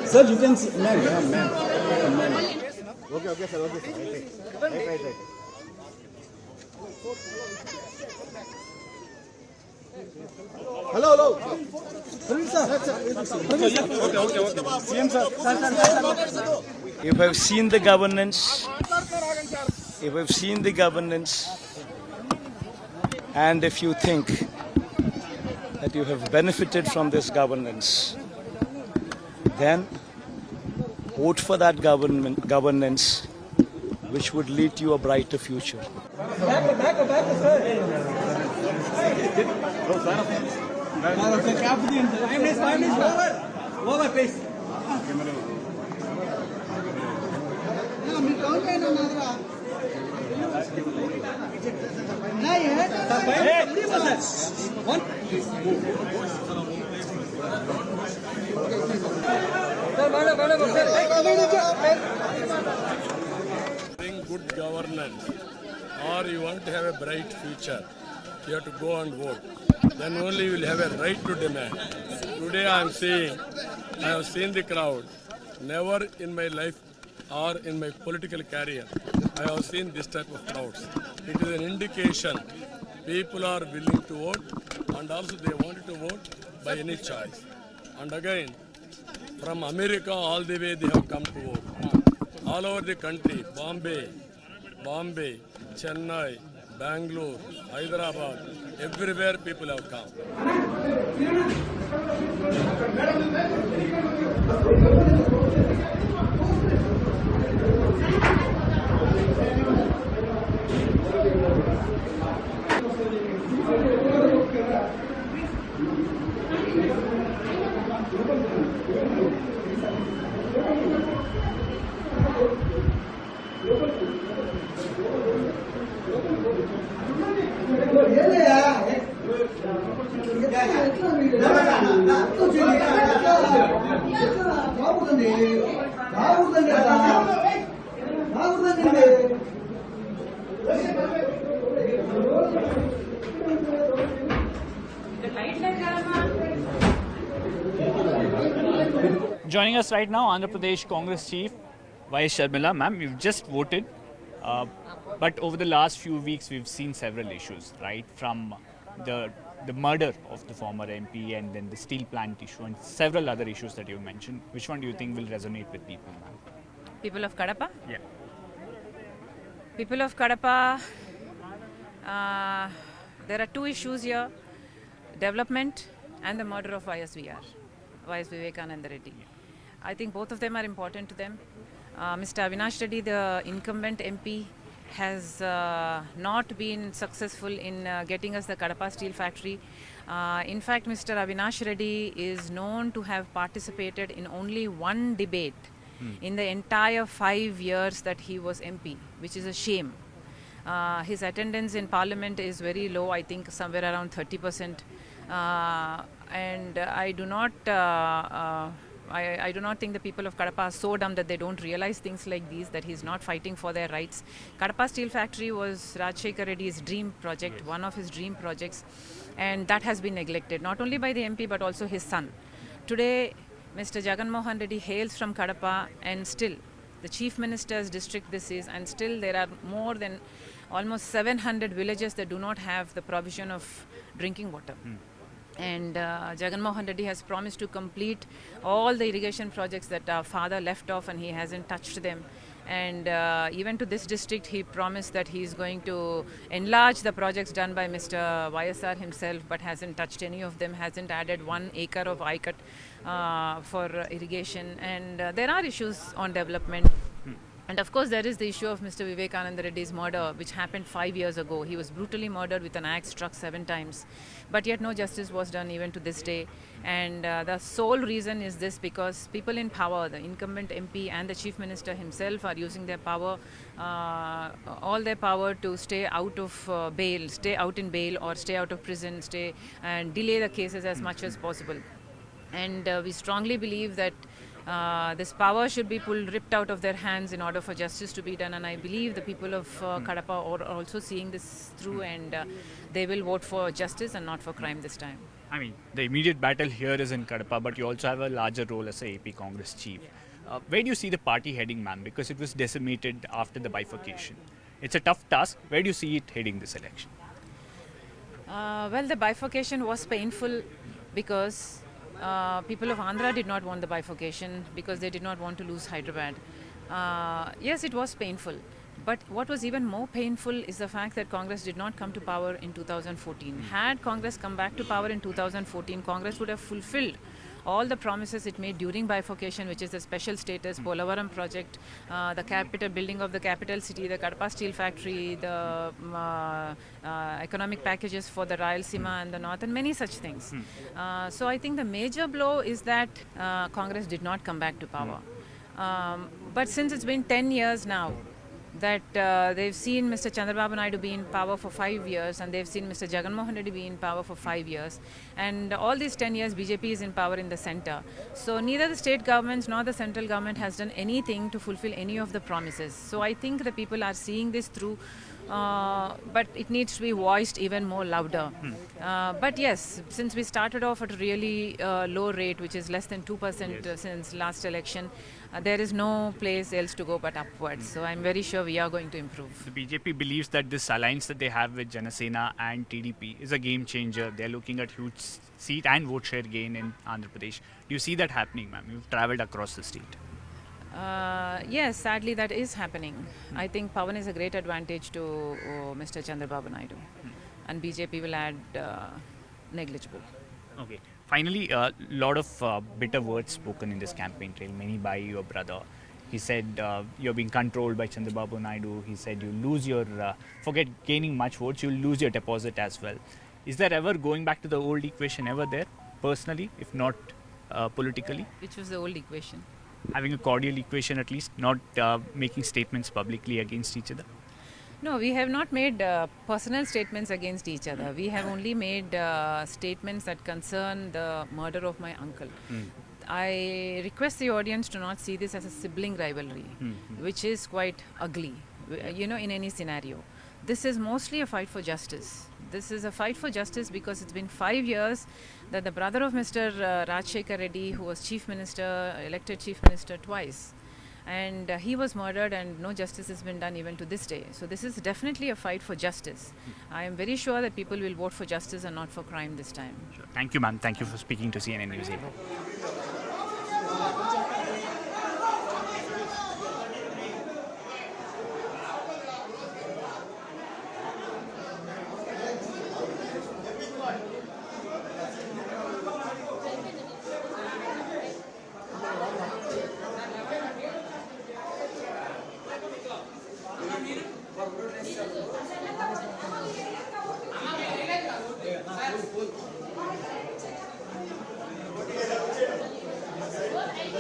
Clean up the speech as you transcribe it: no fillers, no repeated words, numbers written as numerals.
Sir, you can see, ma'am. Okay, sir, right. Hello. Praveen, sir. Okay. CM, sir. If I've seen the governance, and if you think that you have benefited from this governance, then vote for that governance which would lead to a brighter future. Over, please. Bring good governance, or you want to have a bright future, you have to go and vote. Then only you will have a right to demand. Today I am saying, I have seen the crowd. Never in my life or in my political career, I have seen this type of crowds. It is an indication people are willing to vote, and also they wanted to vote by any choice. And again, from America all the way they have come to vote. All over the country, Bombay, Chennai, Bangalore, Hyderabad, everywhere people have come. Joining us right now, Andhra Pradesh Congress Chief YSR Sharmila. Ma'am, we've just voted, but over the last few weeks we've seen several issues, right? From the murder of the former MP and then the steel plant issue and several other issues that you mentioned. Which one do you think will resonate with people, ma'am? People of Kadapa? Yeah. People of Kadapa, there are two issues here, development and the murder of YS Vivekananda Reddy. I think both of them are important to them. Mr. Avinash Reddy, the incumbent MP, has not been successful in getting us the Kadapa steel factory. In fact, Mr. Avinash Reddy is known to have participated in only one debate in the entire 5 years that he was MP, which is a shame. His attendance in Parliament is very low, I think somewhere around 30%. And I do not think the people of Kadapa are so dumb that they don't realize things like these, that he's not fighting for their rights. Kadapa Steel Factory was Rajshekhar Reddy's dream project, one of his dream projects, and that has been neglected, not only by the MP but also his son. Today, Mr. Jagan Mohan Reddy hails from Kadapa, and still, the Chief Minister's district this is, and still there are more than almost 700 villages that do not have the provision of drinking water. And Jagan Mohan Reddy has promised to complete all the irrigation projects that our father left off, and he hasn't touched them. And even to this district, he promised that he is going to enlarge the projects done by Mr. YSR himself, but hasn't touched any of them, hasn't added 1 acre of ICUT for irrigation. And there are issues on development. And of course, there is the issue of Mr. Vivekananda Reddy's murder, which happened 5 years ago. He was brutally murdered with an axe struck 7 times. But yet no justice was done even to this day. And the sole reason is this, because people in power, the incumbent MP and the Chief Minister himself, are using their power, all their power to stay out of bail, stay out in bail or stay out of prison, stay and delay the cases as much as possible. And we strongly believe that This power should be ripped out of their hands in order for justice to be done, and I believe the people of Kadapa are also seeing this through, and they will vote for justice and not for crime this time. I mean, the immediate battle here is in Kadapa, but you also have a larger role as a AP Congress chief. Where do you see the party heading, ma'am? Because it was decimated after the bifurcation. It's a tough task. Where do you see it heading this election? Well, the bifurcation was painful because people of Andhra did not want the bifurcation because they did not want to lose Hyderabad. Yes, it was painful. But what was even more painful is the fact that Congress did not come to power in 2014. Had Congress come back to power in 2014, Congress would have fulfilled all the promises it made during bifurcation, which is the special status, Polavaram project, the capital building of the capital city, the Kadapa steel factory, the economic packages for the Rayalaseema and the North, and many such things. So I think the major blow is that Congress did not come back to power. But since it's been 10 years now, that they've seen Mr. Chandrababu Naidu be in power for 5 years, and they've seen Mr. Jagan Mohan Reddy be in power for 5 years, and all these 10 years BJP is in power in the center. So neither the state governments nor the central government has done anything to fulfill any of the promises. So I think the people are seeing this through, but it needs to be voiced even more louder. But yes, since we started off at a really low rate, which is less than 2% since last election, there is no place else to go but upwards. So I'm very sure we are going to improve. The BJP believes that this alliance that they have with Janasena and TDP is a game changer. They're looking at huge seat and vote share gain in Andhra Pradesh. Do you see that happening, ma'am? You've travelled across the state. Yes, sadly that is happening. I think Pawan is a great advantage to Mr. Chandrababu Naidu, and BJP will add negligible. Okay. Finally, a lot of bitter words spoken in this campaign trail, many by your brother. He said you're being controlled by Chandrababu Naidu. He said you lose your, forget gaining much votes, you'll lose your deposit as well. Is there ever going back to the old equation ever there, personally, if not politically? Which was the old equation? Having a cordial equation at least, not making statements publicly against each other? No, we have not made personal statements against each other. We have only made statements that concern the murder of my uncle. I request the audience to not see this as a sibling rivalry, which is quite ugly, in any scenario. This is mostly a fight for justice. This is a fight for justice because it's been 5 years that the brother of Mr. Rajshekar Reddy, who was Chief Minister, elected Chief Minister twice, and he was murdered, and no justice has been done even to this day. So this is definitely a fight for justice. I am very sure that people will vote for justice and not for crime this time. Sure. Thank you, ma'am. Thank you for speaking to CNN News 8.